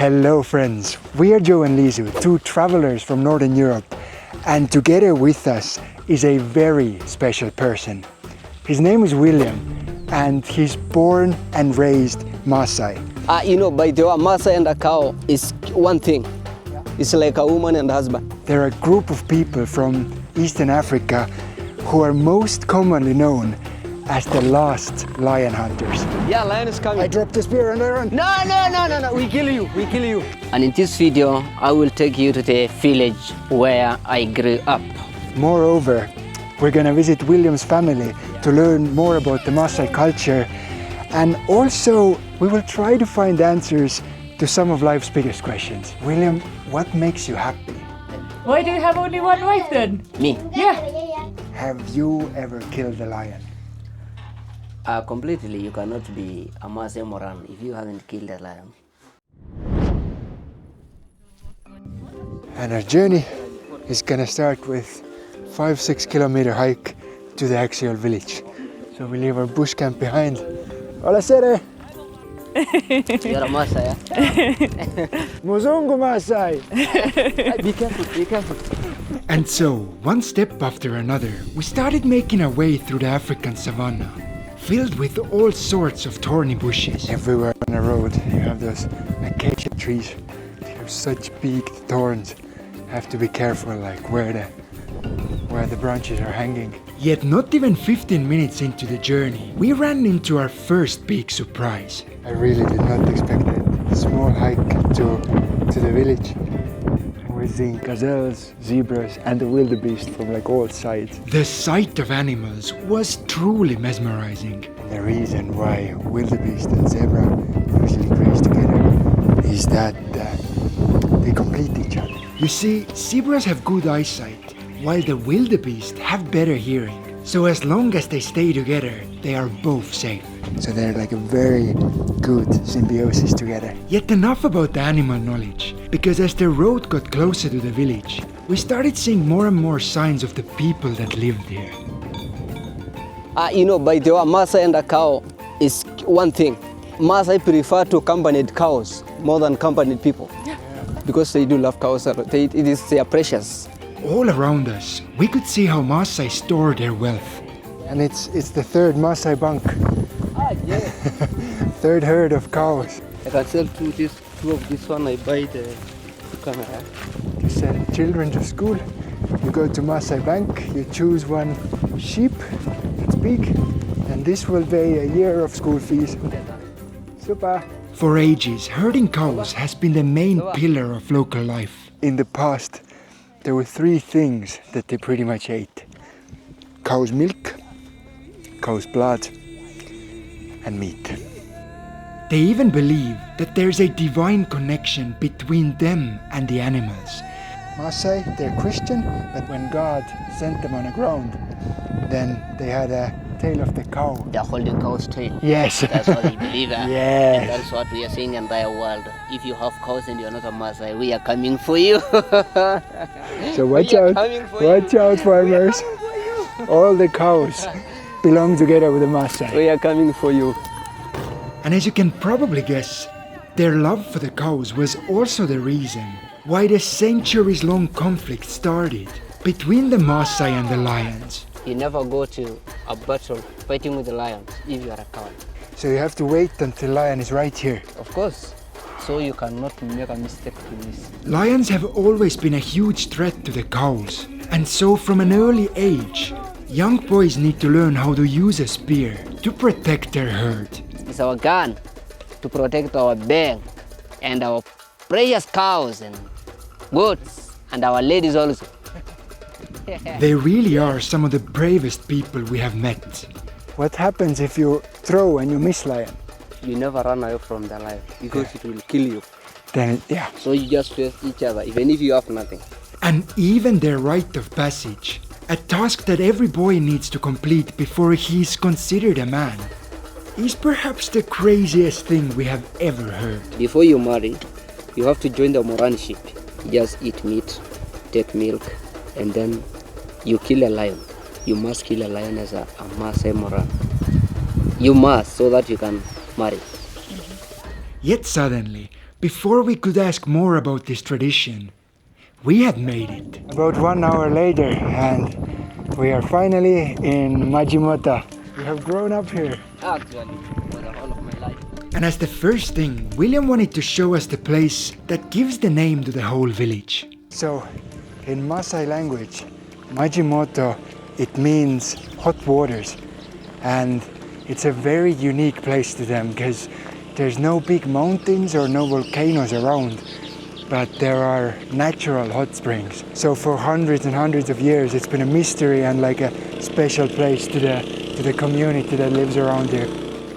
Hello friends, we are Joe and Liisu, two travelers from Northern Europe, and together with us is a very special person. His name is William and he's born and raised Maasai. By the way, Maasai and a cow is one thing. It's like a woman and a husband. They're a group of people from Eastern Africa who are most commonly known as the lost lion hunters. Yeah, lion is coming. I dropped the spear and I run. No, we kill you. And in this video, I will take you to the village where I grew up. Moreover, we're gonna visit William's family to learn more about the Maasai culture, and also we will try to find answers to some of life's biggest questions. William, what makes you happy? Why do you have only one wife then? Me? Yeah. Have you ever killed a lion? Completely, you cannot be a Maasai Moran if you haven't killed a lion. And our journey is gonna start with 5-6 kilometer hike to the actual village. So we leave our bush camp behind. Hola Sere! You're a Maasai, Muzungu Masai! Be careful. And so, one step after another, we started making our way through the African savanna, filled with all sorts of thorny bushes. Everywhere on the road you have those acacia trees. They have such big thorns. You have to be careful like where the branches are hanging. Yet not even 15 minutes into the journey, we ran into our first big surprise. I really did not expect a small hike to the village. We're seeing gazelles, zebras and the wildebeest from like all sides. The sight of animals was truly mesmerizing. And the reason why wildebeest and zebra usually graze together is that they complete each other. You see, zebras have good eyesight, while the wildebeest have better hearing. So as long as they stay together, they are both safe. So they're like a very good symbiosis together. Yet enough about the animal knowledge, because as the road got closer to the village, we started seeing more and more signs of the people that lived here. By the way, Maasai and a cow is one thing. Maasai prefer to accompanied cows more than accompanied people. Yeah. Because they do love cows, it is their precious. All around us, we could see how Maasai store their wealth. And it's the third Maasai bank. Yeah. Third herd of cows. I can sell two of this one, I buy the camera. To send children to school, you go to Maasai bank, you choose one sheep that's big, and this will pay a year of school fees. Super. For ages, herding cows has been the main pillar of local life. In the past, there were three things that they pretty much ate: cow's milk, cow's blood, and meat. They even believe that there's a divine connection between them and the animals. Maasai, they're Christian, but when God sent them on the ground, then they had a tail of the cow. They're holding cow's tail. Yes. That's what they believe. Yes. And that's what we are seeing in the entire world. If you have cows and you're not a Maasai, we are coming for you. So watch out, farmers. All the cows belong together with the Maasai. We are coming for you. And as you can probably guess, their love for the cows was also the reason why the centuries-long conflict started between the Maasai and the lions. You never go to a battle fighting with the lions if you are a cow. So you have to wait until lion is right here. Of course. So you cannot make a mistake in this. Lions have always been a huge threat to the cows. And so from an early age, young boys need to learn how to use a spear to protect their herd. It's our gun to protect our bank and our precious cows and goats and our ladies also. They really are some of the bravest people we have met. What happens if you throw and you miss lion? You never run away from the lion because it will kill you. Then, yeah. So you just face each other even if you have nothing. And even their rite of passage, a task that every boy needs to complete before he is considered a man, is perhaps the craziest thing we have ever heard. Before you marry, you have to join the Moranship. You just eat meat, take milk, and then you kill a lion. You must kill a lion as a Maasai Moran. You must, so that you can marry. Yet suddenly, Before we could ask more about this tradition, we had made it. About 1 hour later, and we are finally in Majimoto. We have grown up here. Actually, for the whole of my life. And as the first thing, William wanted to show us the place that gives the name to the whole village. So, in Maasai language, Majimoto, it means hot waters. And it's a very unique place to them because there's no big mountains or no volcanoes around, but there are natural hot springs. So for hundreds and hundreds of years, it's been a mystery and like a special place to the community that lives around here.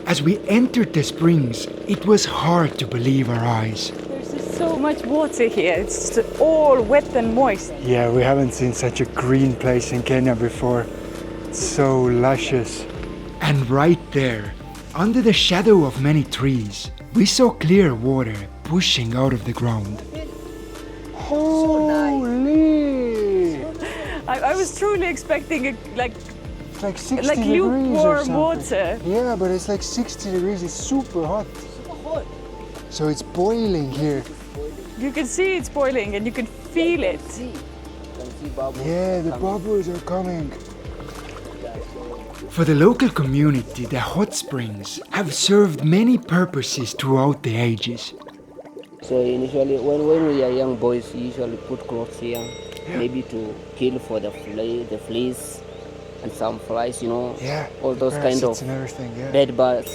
As we entered the springs, it was hard to believe our eyes. There's just so much water here. It's just all wet and moist. Yeah, we haven't seen such a green place in Kenya before. It's so luscious. And right there, under the shadow of many trees, we saw clear water pushing out of the ground. Holy! I was truly expecting like 60 like degrees or lukewarm something. water. Yeah, but it's like 60 degrees, it's super hot. So it's boiling here. You can see it's boiling and you can feel it. Yeah, the bubbles are coming. For the local community, the hot springs have served many purposes throughout the ages. So initially, when we are young boys, we usually put clothes here, maybe to kill for the fleas and some flies, you know, all those kind of and everything, bed bugs.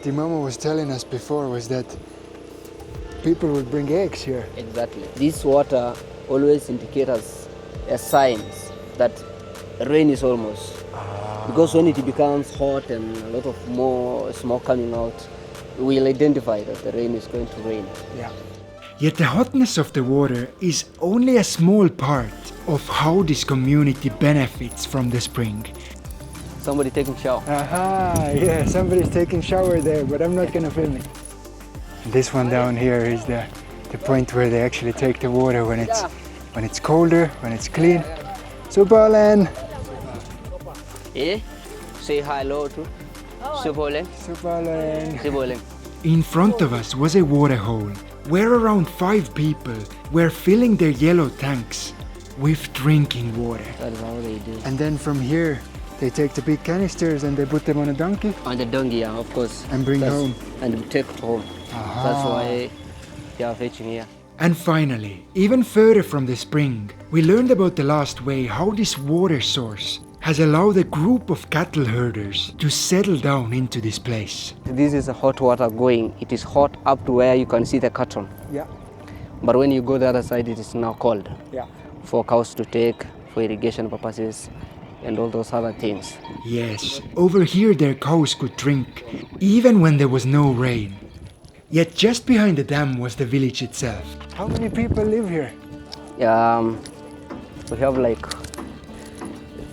The mama was telling us before was that people would bring eggs here. Exactly. This water always indicates us as signs that rain is almost. Because when it becomes hot and a lot of more smoke coming out, we'll identify that the rain is going to rain. Yeah. Yet the hotness of the water is only a small part of how this community benefits from the spring. Somebody taking shower. Aha, yeah, somebody's taking shower there, but I'm not gonna film it. This one down here is the point where they actually take the water when it's colder, when it's clean. Supalen! Eh? Say hello to Supalen. Supalen! Supalen. In front of us was a water hole where around 5 people were filling their yellow tanks with drinking water. That's how they do. And then from here, they take the big canisters and they put them on a donkey. On the donkey, yeah, of course. And bring home. And take home. Aha. That's why they are fetching here. And finally, even further from the spring, we learned about the last way how this water source has allowed a group of cattle herders to settle down into this place. This is a hot water going. It is hot up to where you can see the cattle. Yeah. But when you go the other side, it is now cold. Yeah. For cows to take, for irrigation purposes, and all those other things. Yes, over here their cows could drink, even when there was no rain. Yet just behind the dam was the village itself. How many people live here? We have like,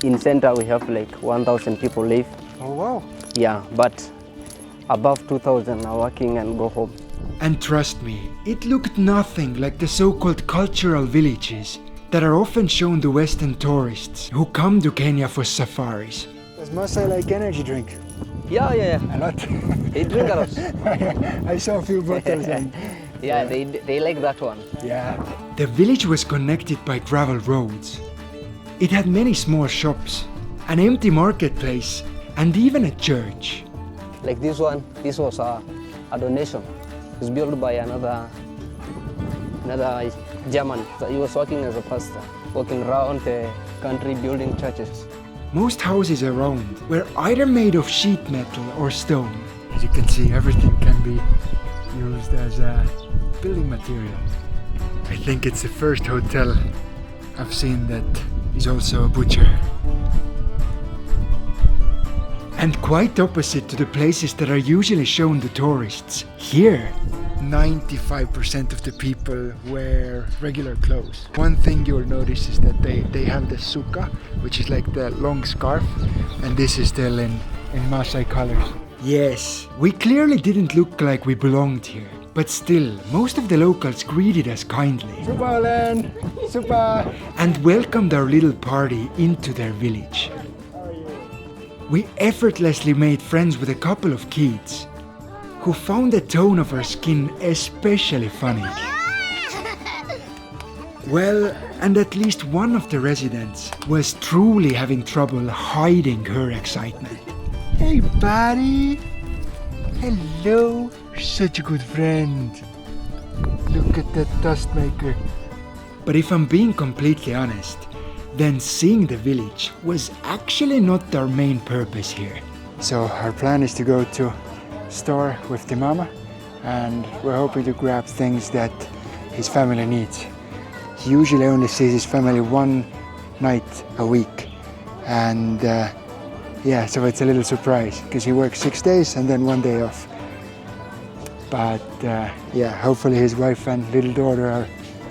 in center we have like 1,000 people live. Oh wow. Yeah, but above 2,000 are working and go home. And trust me, it looked nothing like the so-called cultural villages that are often shown to Western tourists who come to Kenya for safaris. Does Masai like energy drink? Yeah. A lot. They drink a lot. I saw a few bottles and... Yeah, they like that one. Yeah. The village was connected by gravel roads. It had many small shops, an empty marketplace, and even a church. Like this one, this was a donation. It was built by another German. So he was working as a pastor, walking around the country building churches. Most houses around were either made of sheet metal or stone. As you can see, everything can be used as a building material. I think it's the first hotel I've seen that is also a butcher. And quite opposite to the places that are usually shown to tourists, here 95% of the people wear regular clothes. One thing you'll notice is that they have the suka, which is like the long scarf, and this is still in Maasai colors. Yes, we clearly didn't look like we belonged here, but still, most of the locals greeted us kindly. Supalen! Supa! And welcomed our little party into their village. We effortlessly made friends with a couple of kids who found the tone of her skin especially funny. Well, and at least one of the residents was truly having trouble hiding her excitement. Hey buddy! Hello! Such a good friend! Look at that dust maker. But if I'm being completely honest, then seeing the village was actually not our main purpose here. So our plan is to go to store with the mama, and we're hoping to grab things that his family needs. He usually only sees his family one night a week, and yeah, so it's a little surprise because he works 6 days and then 1 day off. But yeah, hopefully his wife and little daughter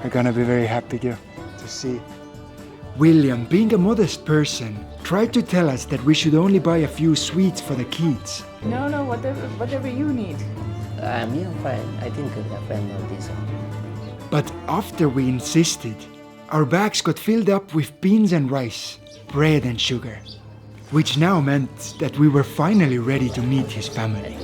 are gonna be very happy to see. William, being a modest person, tried to tell us that we should only buy a few sweets for the kids. No, whatever you need. Me, I'm fine. I think I'm fine with this. But after we insisted, our bags got filled up with beans and rice, bread and sugar, which now meant that we were finally ready to meet his family.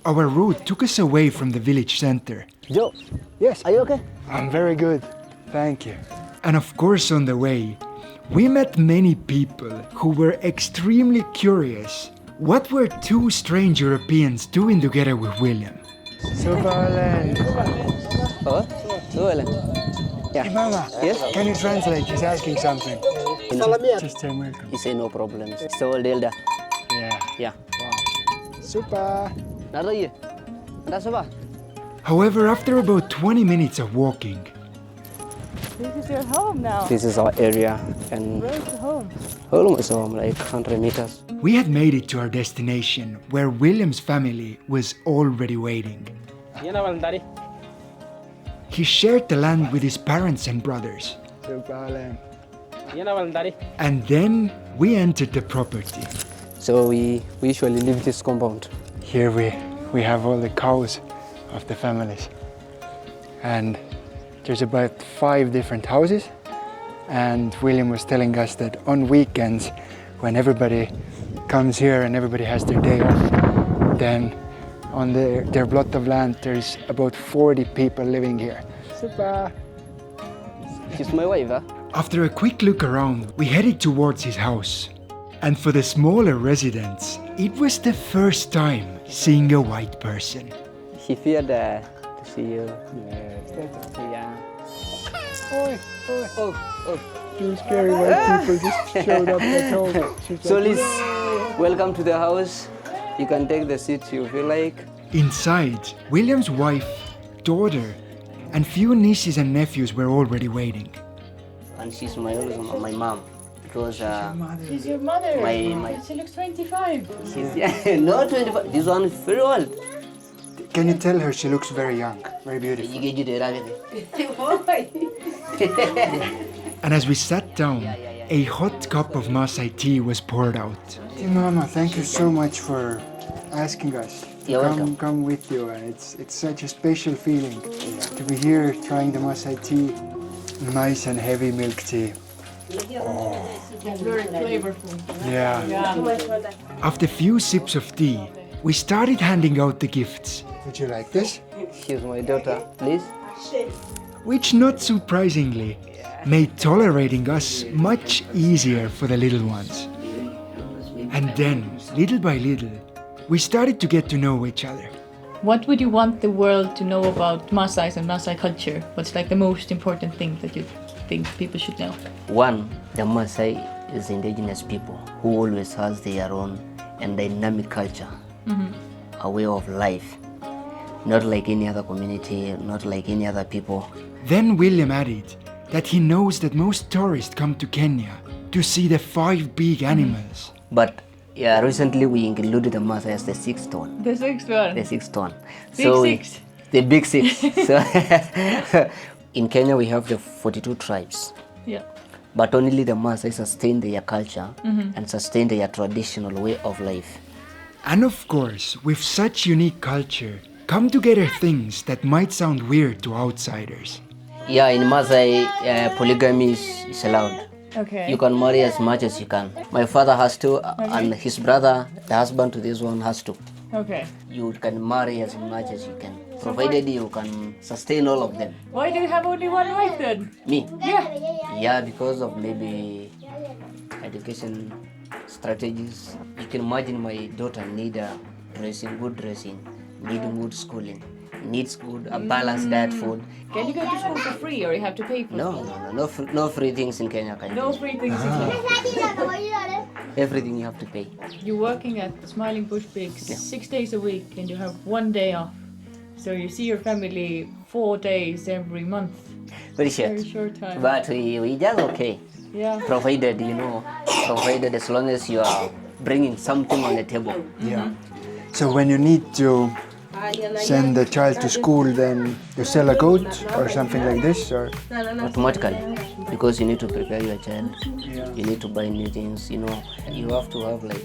Our route took us away from the village center. Joe, Yes, are you okay? I'm very good, thank you. And of course on the way, we met many people who were extremely curious. What were two strange Europeans doing together with William? Oh, Hey mama, Yes? can you translate? He's asking something. Just say welcome. he said no problem. So Delda. Yeah. Yeah. Super. Nada That's about. However, after about 20 minutes of walking, This is your home now. This is our area, and Where's the home? home is home, like 100 meters. we had made it to our destination where William's family was already waiting. He shared the land with his parents and brothers. And then we entered the property. So we usually leave this compound. Here we have all the cows of the families. And there's about 5 different houses. And William was telling us that on weekends, when everybody comes here and everybody has their day off, then on their plot of land there's about 40 people living here. Super! She's my wife, huh? After a quick look around, we headed towards his house. And for the smaller residents, it was the first time seeing a white person. He feared to see you. Yeah. Oh. Two scary white people just showed up at home. So Liz, welcome to the house. You can take the seat you feel like. Inside, William's wife, daughter, and few nieces and nephews were already waiting. And she's my mom. Because She's your mother. My- She looks 25. she's not 25. This one is very old. Can you tell her she looks very young, very beautiful? You get it right. And as we sat down, a hot cup of Maasai tea was poured out. Mama, thank you so much for asking us to You're welcome. come with you. And it's such a special feeling to be here trying the Maasai tea. Nice and heavy milk tea. It's very flavorful. Yeah. After a few sips of tea, we started handing out the gifts. Would you like this? She's my daughter, Liz. Which, not surprisingly, made tolerating us much easier for the little ones. And then, little by little, we started to get to know each other. What would you want the world to know about Masais and Masai culture? What's like the most important thing that you think people should know? One, the Masai is indigenous people who always has their own and dynamic culture, a way of life, not like any other community, not like any other people. Then William added that he knows that most tourists come to Kenya to see the 5 big animals. But yeah, recently we included the Masai as the 6th one. The sixth one. The 6th one. Big six. The big 6. So in Kenya we have the 42 tribes. Yeah. But only the Masai sustain their culture and sustain their traditional way of life. And of course, with such unique culture, come together things that might sound weird to outsiders. Yeah, in Masai, polygamy is allowed. Okay. You can marry as much as you can. My father has to, and his brother, the husband to this one, has to. Okay. You can marry as much as you can, provided you can sustain all of them. Why do you have only one wife then? Me? Yeah. Yeah, because of maybe education strategies. You can imagine my daughter need good dressing, need good schooling, needs good balanced diet food. Can you go to school for free or you have to pay for No free things in Kenya. No free things in Kenya. Everything you have to pay. You're working at Smiling Bush Pigs 6 days a week and you have 1 day off. So you see your family 4 days every month. Very short. Very short time. But we just okay. Yeah. Provided as long as you are bringing something on the table. Yeah. So when you need to send the child to school, then you sell a goat or something like this, or Automatically, because you need to prepare your child. You need to buy new things. You have to have like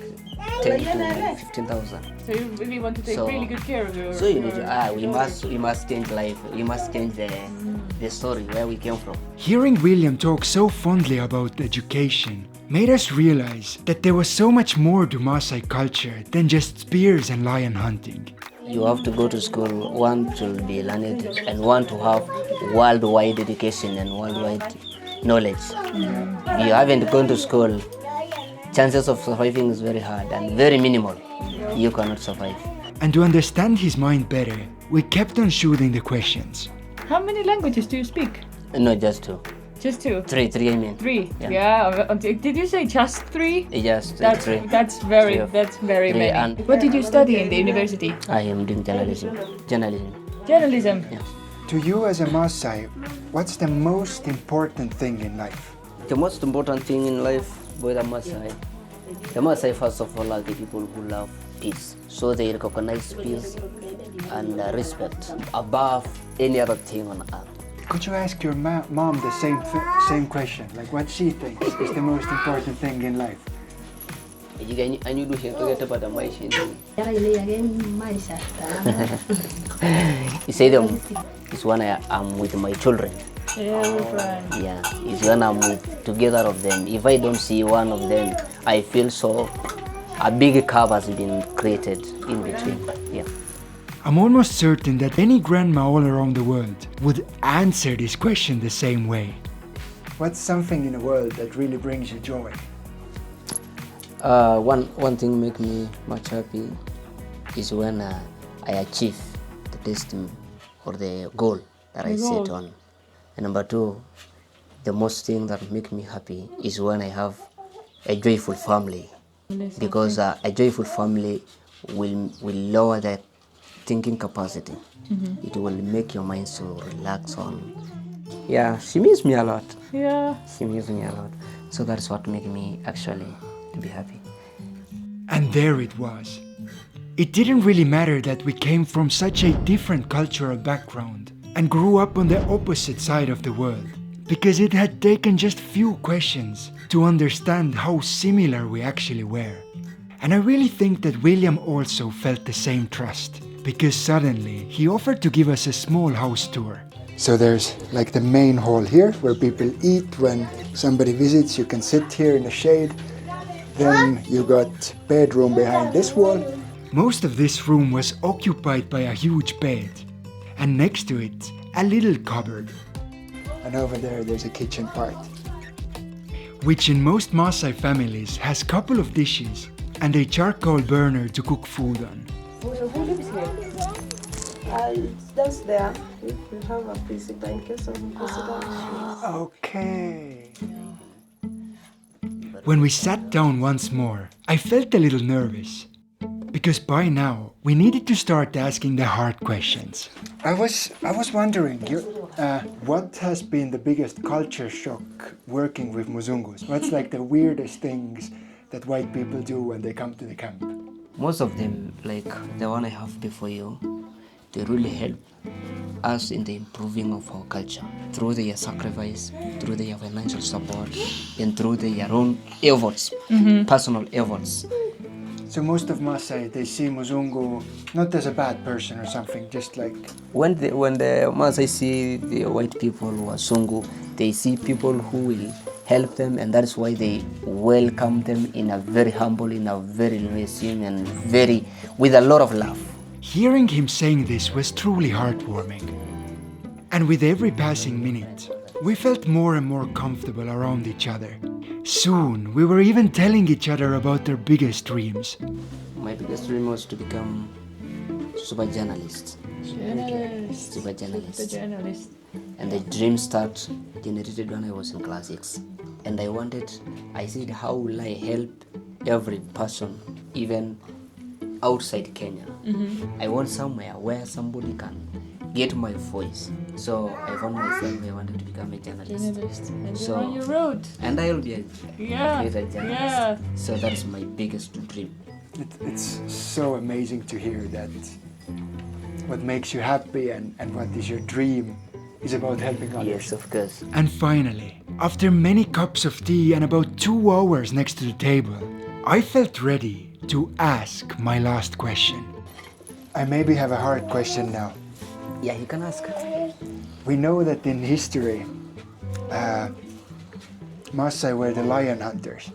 10 to 15,000. So you really want to take really good care of your. So you need we must change life. We must change the story where we came from. hearing William talk so fondly about education made us realize that there was so much more to Maasai culture than just spears and lion hunting. You have to go to school, one to be learned, and one to have worldwide education and worldwide knowledge. If you haven't gone to school, chances of surviving is very hard and very minimal. You cannot survive. And to understand his mind better, we kept on shooting the questions. How many languages do you speak? No, just two. Just two. Three, I mean. Three. Yeah. Yeah. Did you say just three? Just That's three. that's very Three. that's very Three, many. and- What did you study in the university? I am doing journalism. Journalism. Yeah. To you as a Maasai, what's the most important thing in life? The most important thing in life with the Masai first of all are the people who love peace. So they recognize peace and respect above any other thing on earth. Could you ask your mom the same question? Like what she thinks is the most important thing in life? You say them, it's when I'm with my children. Yeah, right. Yeah, it's when I'm with together of them. If I don't see one of them, I feel so a big curve has been created in between. Yeah. I'm almost certain that any grandma all around the world would answer this question the same way. What's something in the world that really brings you joy? One thing make me much happy is when I achieve the destiny or the goal that I set on. And number two, the most thing that make me happy is when I have a joyful family, because a joyful family will lower the thinking capacity. It will make your mind so relax on. Yeah, she misses me a lot. Yeah. She misses me a lot. So that's what makes me actually to be happy. And there it was. It didn't really matter that we came from such a different cultural background and grew up on the opposite side of the world, because it had taken just few questions to understand how similar we actually were. And I really think that William also felt the same trust, because suddenly he offered to give us a small house tour. So there's like the main hall here where people eat. When somebody visits, you can sit here in the shade. Then you got bedroom behind this wall. Most of this room was occupied by a huge bed, and next to it, a little cupboard. And over there's a kitchen part, which in most Maasai families has couple of dishes and a charcoal burner to cook food on. Who lives here? It's just there. We have a visitor in case of visitor. Okay. When we sat down once more, I felt a little nervous, because by now we needed to start asking the hard questions. I was wondering, what has been the biggest culture shock working with Muzungus? What's like the weirdest things that white people do when they come to the camp? Most of them, like the one I have before you, they really help us in the improving of our culture through their sacrifice, through their financial support, and through their own efforts, personal efforts. So most of Maasai, they see Muzungu not as a bad person or something, just like... When the Maasai see the white people who are Sungu, they see people who will help them, and that's why they welcome them in a very humble, in a very museum, and very with a lot of love. Hearing him saying this was truly heartwarming. And with every passing minute, we felt more and more comfortable around each other. Soon, we were even telling each other about their biggest dreams. My biggest dream was to become super journalist. Super The journalist. journalist. And the dream start generated when I was in class 6. And I said, how will I help every person, even outside Kenya? I want somewhere where somebody can get my voice. So I found myself, I wanted to become a journalist. And So- you're on your road. And I will be a Yeah. greater journalist. Yeah. So that's my biggest dream. It's so amazing to hear that what makes you happy and what is your dream is about helping others. Yes, of course. And finally, after many cups of tea and about 2 hours next to the table, I felt ready to ask my last question. I maybe have a hard question now. Yeah, you can ask. We know that in history, Maasai were the lion hunters.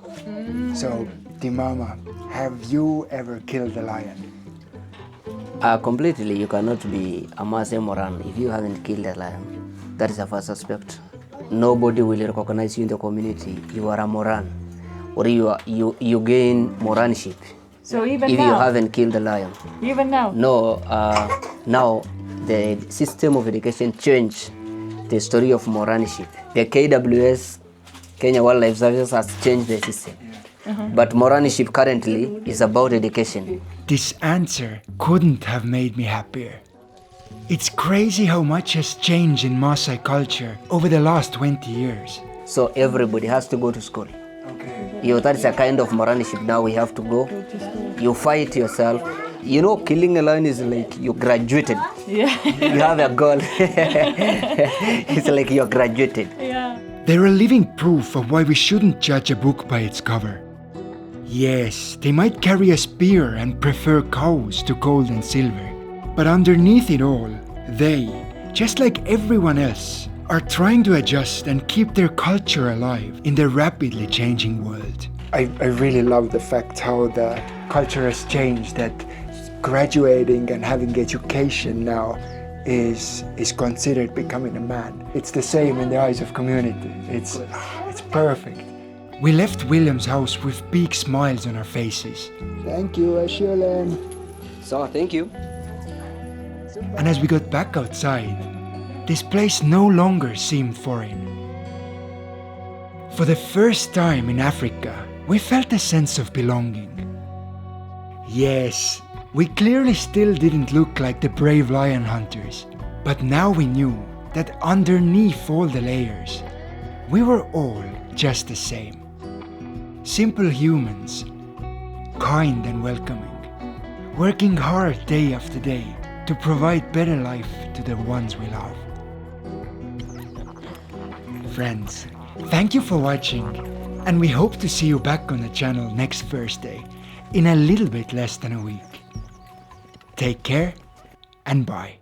So, Timama, have you ever killed a lion? Completely, you cannot be a Maasai Moran if you haven't killed a lion. That is the first aspect. Nobody will recognize you in the community. You are a Moran, or you gain Moranship So even if now. you haven't killed a lion. Even now. No, now the system of education changed the story of Moranship. The KWS, Kenya Wildlife Services, has changed the system. But Moranship currently is about education. This answer couldn't have made me happier. It's crazy how much has changed in Maasai culture over the last 20 years. So everybody has to go to school. Okay. That is a kind of Moranship now we have to go. You fight yourself. You know, killing a lion is like you graduated. Yeah. You have a goal. It's like you're graduated. Yeah. They're a living proof of why we shouldn't judge a book by its cover. Yes, they might carry a spear and prefer cows to gold and silver. But underneath it all, they, just like everyone else, are trying to adjust and keep their culture alive in the rapidly changing world. I really love the fact how the culture has changed, that graduating and having education now is considered becoming a man. It's the same in the eyes of community. It's perfect. We left William's house with big smiles on our faces. Thank you, Ashulan. So, thank you. And as we got back outside, this place no longer seemed foreign. For the first time in Africa, we felt a sense of belonging. Yes, we clearly still didn't look like the brave lion hunters, but now we knew that underneath all the layers, we were all just the same. Simple humans, kind and welcoming, working hard day after day to provide better life to the ones we love. Friends, thank you for watching, and we hope to see you back on the channel next Thursday in a little bit less than a week. Take care and bye.